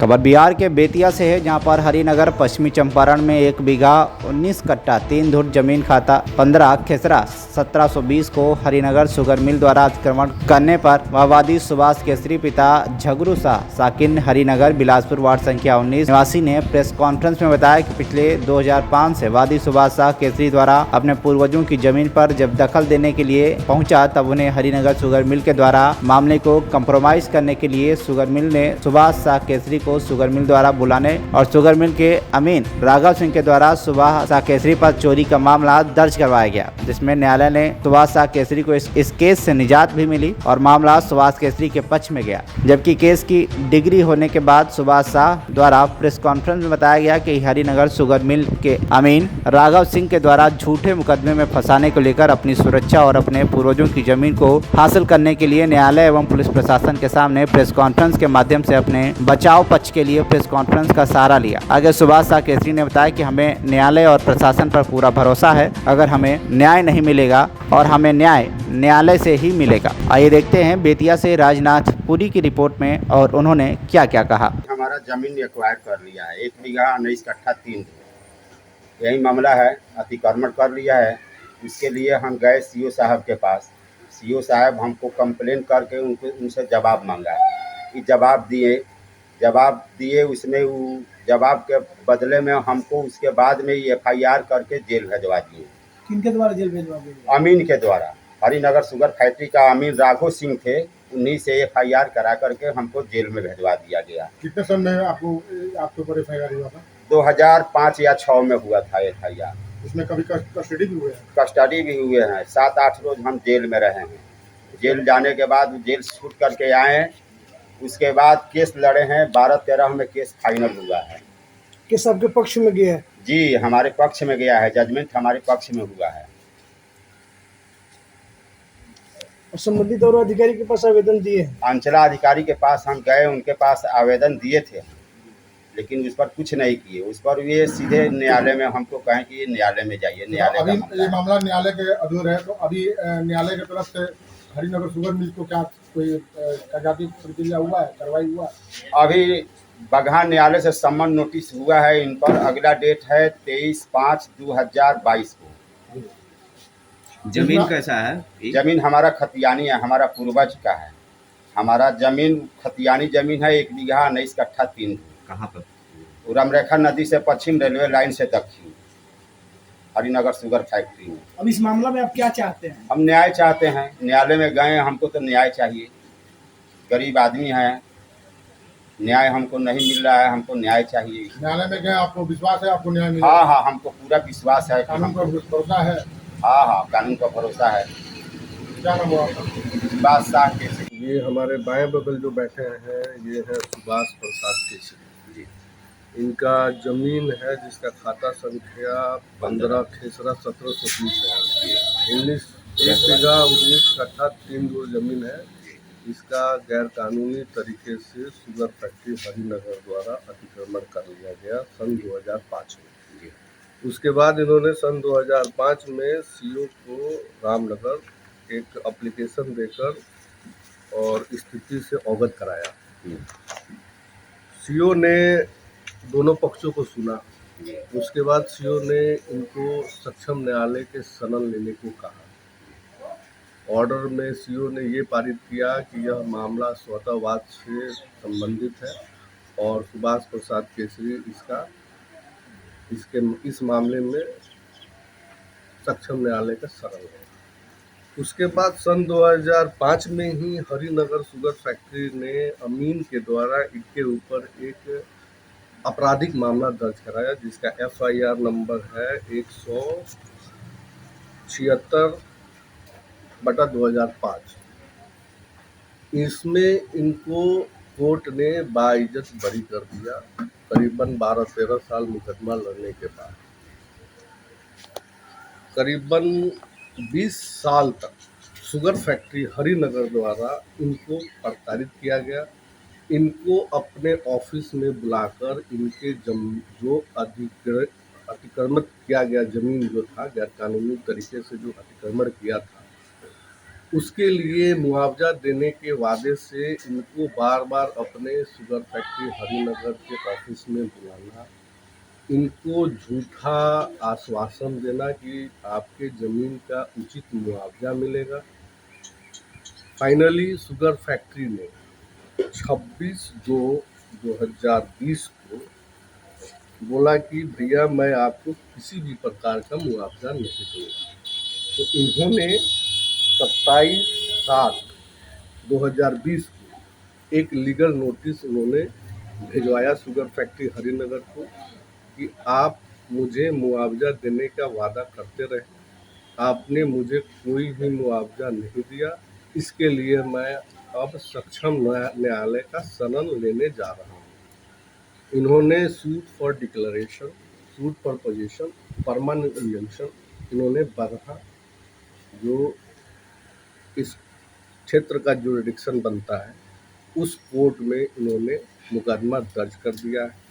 खबर बिहार के बेतिया से है, जहां पर हरिनगर पश्चिमी चंपारण में 1 बीघा 19 कट्टा 3 धुर जमीन खाता 15 खेसरा 1720 को हरिनगर शुगर मिल द्वारा अतिक्रमण करने पर वादी सुभाष केसरी पिता झगरू शाह साकिन हरिनगर बिलासपुर वार्ड संख्या 19 निवासी ने प्रेस कॉन्फ्रेंस में बताया कि पिछले 2005 से वादी सुभाष शाह केसरी द्वारा अपने पूर्वजों की जमीन पर जब दखल देने के लिए पहुंचा, तब उन्हें हरिनगर शुगर मिल के द्वारा मामले को कंप्रोमाइज करने के लिए शुगर मिल ने सुभाष शाह केसरी को शुगर मिल द्वारा बुलाने और शुगर मिल के अमीन राघव सिंह के द्वारा सुभाष शाह केसरी पर चोरी का मामला दर्ज करवाया गया, जिसमें न्यायालय ने सुभाष शाह केसरी को इस केस से निजात भी मिली और मामला सुभाष केसरी के पक्ष में गया। जबकि केस की डिग्री होने के बाद सुभाष शाह द्वारा प्रेस कॉन्फ्रेंस में बताया गया कि हरिनगर शुगर मिल के अमीन राघव सिंह के द्वारा झूठे मुकदमे में फंसाने को लेकर अपनी सुरक्षा और अपने पूर्वजों की जमीन को हासिल करने के लिए न्यायालय एवं पुलिस प्रशासन के सामने प्रेस कॉन्फ्रेंस के माध्यम से अपने बचाव पक्ष के लिए प्रेस कॉन्फ्रेंस का सहारा लिया। आगे सुभाष शाह केसरी ने बताया कि हमें न्यायालय और प्रशासन पर पूरा भरोसा है, अगर हमें न्याय नहीं मिलेगा और हमें न्याय न्यायालय से ही मिलेगा। आइए देखते हैं बेतिया से राजनाथ पुरी की रिपोर्ट में और उन्होंने क्या क्या कहा। हमारा जमीन एक्वायर कर लिया है, 1 बीघा 19 कट्ठा 3 धुर, यही मामला है। अतिक्रमण कर लिया है। इसके लिए हम गए सीओ साहब के पास। सीओ साहब हमको कंप्लेन करके उनसे जवाब मांगा है। कि जवाब दिए उसमें वो जवाब के बदले में हमको उसके बाद में FIR करके जेल भेजवा दिए। किनके द्वारा जेल भेजवा दिए? अमीन के द्वारा। हरिनगर शुगर फैक्ट्री का अमीन राघव सिंह थे, उन्हीं से FIR करा करके हमको जेल में भेजवा दिया गया। कितने सन में आपके ऊपर FIR हुआ था? 2005 या 6 में हुआ था FIR। इसमें कभी कस्टडी भी हुए हैं? कस्टडी भी हुए हैं। 7-8 रोज हम जेल में रहे हैं। जेल जाने के बाद जेल छूट करके आए हैं। उसके बाद केस लड़े हैं। 12-13 में केस फाइनल हुआ है। केस आपके पक्ष में गया है? जी, हमारे पक्ष में गया है। जजमेंट हमारे पक्ष में हुआ है। और संबंधित और अधिकारी के पास आवेदन दिए हैं? अंचलाधिकारी के पास हम गए, उनके पास आवेदन दिए थे, लेकिन उस पर कुछ नहीं किए। उस पर ये सीधे न्यायालय में हमको कहें कि ये न्यायालय में जाइए। न्यायालय अभी ये मामला न्यायालय के अधीन है, तो अभी न्यायालय की तरफ से हरिनगर शुगर मिल को क्या कोई कागजाती प्रक्रिया हुआ है, कार्रवाई हुआ है? अभी बगहा न्यायालय से सम्मन नोटिस हुआ है इन पर। अगला डेट है 23/5/2022 को। जमीन कैसा है? जमीन हमारा खतियानी है, हमारा पूर्वज का है। हमारा जमीन खतियानी जमीन है। 1 बीघा 19 कट्ठा 3 धुर। कहाँ पर? रामरेखा नदी से पश्चिम, रेलवे लाइन से दक्षिण, हरिनगर शुगर फैक्ट्री में। अब इस मामला में आप क्या चाहते हैं? हम न्याय चाहते हैं। न्यायालय में गए, हमको तो न्याय चाहिए। गरीब आदमी हैं, न्याय हमको नहीं मिल रहा है, हमको न्याय चाहिए। न्यायालय में गए, आपको विश्वास है आपको न्याय मिलेगा? हाँ, हमको पूरा विश्वास है। कानून पर भरोसा है? हाँ, कानून पर भरोसा है। क्या नाम हुआ आपका? सुभाष शाह केसरी। ये हमारे बाएं बगल जो बैठे हैं, ये है सुभाष प्रसाद केसरी। इनका जमीन है जिसका खाता संख्या 15 खेसरा 1720 है। 1 बीघा 19 कट्ठा 3 धुर जमीन है। इसका गैर कानूनी तरीके से शुगर फैक्ट्री हरिनगर द्वारा अतिक्रमण कर लिया गया सन 2005 में। उसके बाद इन्होंने सन 2005 में CO को रामनगर एक एप्लीकेशन देकर और स्थिति से अवगत कराया। CO ने दोनों पक्षों को सुना। उसके बाद CO ने इनको सक्षम न्यायालय के शरण लेने को कहा। ऑर्डर में CO ने ये पारित किया कि यह मामला स्वतःवाद से संबंधित है और सुभाष प्रसाद केसरी इस मामले में सक्षम न्यायालय का शरण है। उसके बाद सन 2005 में ही हरिनगर शुगर फैक्ट्री ने अमीन के द्वारा इनके ऊपर एक आपराधिक मामला दर्ज कराया, जिसका FIR नंबर है 176/2005। इसमें इनको कोर्ट ने बाइज्जत बरी कर दिया। करीबन 12-13 साल मुकदमा लड़ने के बाद करीबन 20 साल तक शुगर फैक्ट्री हरिनगर द्वारा इनको प्रताड़ित किया गया। इनको अपने ऑफिस में बुलाकर इनके जो अतिक्रमण किया गया जमीन जो था, गैर कानूनी तरीके से जो अतिक्रमण किया था, उसके लिए मुआवजा देने के वादे से इनको बार बार अपने शुगर फैक्ट्री हरिनगर के ऑफिस में बुलाना, इनको झूठा आश्वासन देना कि आपके ज़मीन का उचित मुआवजा मिलेगा। फाइनली शुगर फैक्ट्री ने 26/2/2020 को बोला कि भैया मैं आपको किसी भी प्रकार का मुआवजा नहीं दूंगा। तो इन्होंने 27/7/2020 को एक लीगल नोटिस उन्होंने भिजवाया शुगर फैक्ट्री हरिनगर को कि आप मुझे मुआवजा देने का वादा करते रहे, आपने मुझे कोई भी मुआवजा नहीं दिया, इसके लिए मैं अब सक्षम न्यायालय का शरण लेने जा रहा हूँ। इन्होंने suit for declaration, suit for position, permanent injunction इन्होंने 12 जो इस क्षेत्र का जुरिडिक्शन बनता है उस कोर्ट में इन्होंने मुकदमा दर्ज कर दिया है।